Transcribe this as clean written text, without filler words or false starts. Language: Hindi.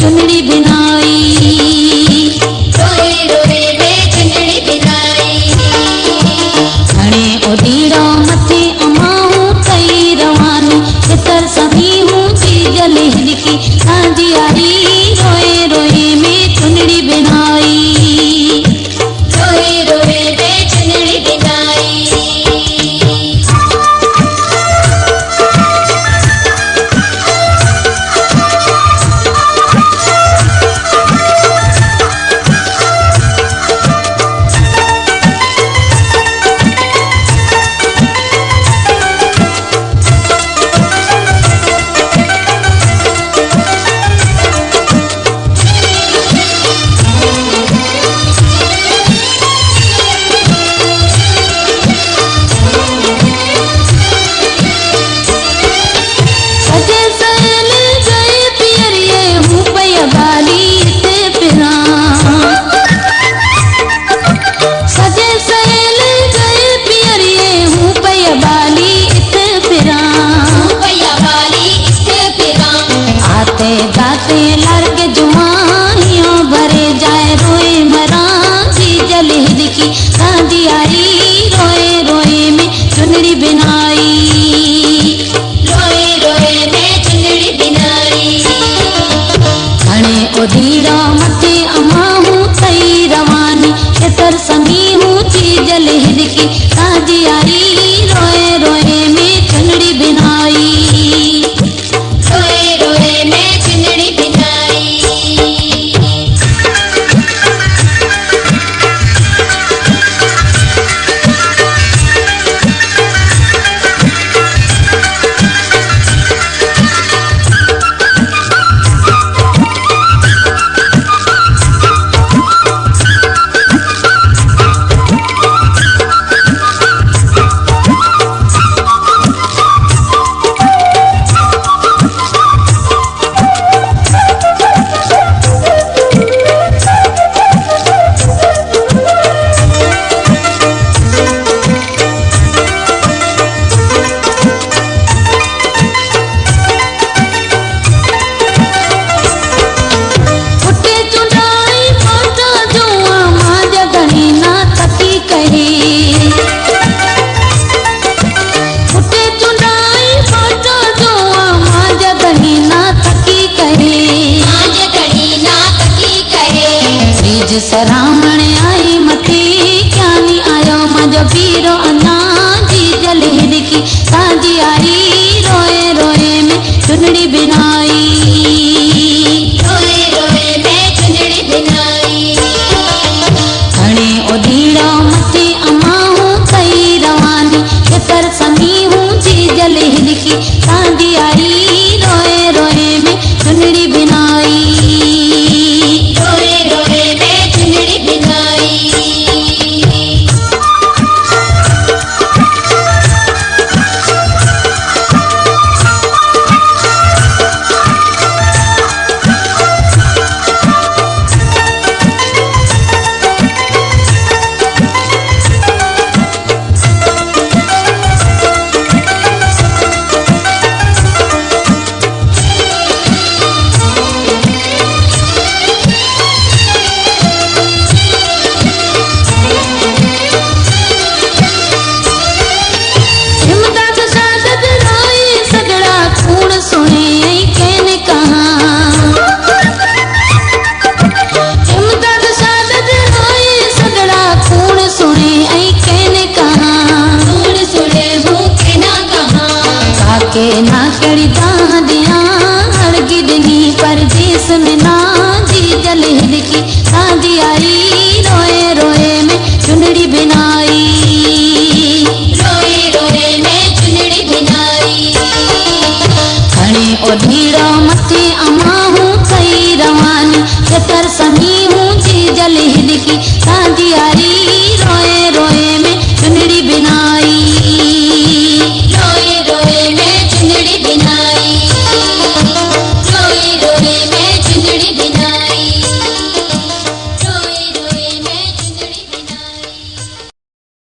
चुनड़ी बिनाई, रोए रोए में चुनड़ी बिनाई। घणे ओडीड़ा मथे अमाऊं कई रवानी, हितर सभी हूँ चीज लिखी सांझी आई। रोए रोए में चुनड़ी बिनाई, रोए रोए में चुनड़ी बिनाई। गाते लर्ग जुआइयों भरे जाए रोए मरा जी जलहिद की सांझी आई। रोए रोए में चुनड़ी बिनाई, रोए रोए में चुनड़ी बिनाई। घणे ओडीड़ा मथे अमाऊं कई रवानी, हितर सभी हूँ चीज लिखी की सांझी आई। रोए रोए में चुनड़ी बिनाई, रोए रोए में चुनड़ी बिनाई। सरामण आई मथे क्यानी आयो मजो पीरो अन्ना जी जलहिद की सांझी आई। रोए रोए में चुनड़ी बिनाई, रोए रोए में चुनड़ी बिनाई। घणे ओडीड़ा मथे अमाऊं कई रवानी, हितर सभी हूँ जी जलहिद की सांझी आई। रोए रोए में चुनड़ी बिनाई, रोए रोए में चुनड़ी बिनाई। के ना कड़ी दादिया हड़गी डगी परदेस में ना जी जलहिद की सांझी आई। रोए रोए में चुनड़ी बिनाई, रोए रोए में चुनड़ी बिनाई। घणे ओडीड़ा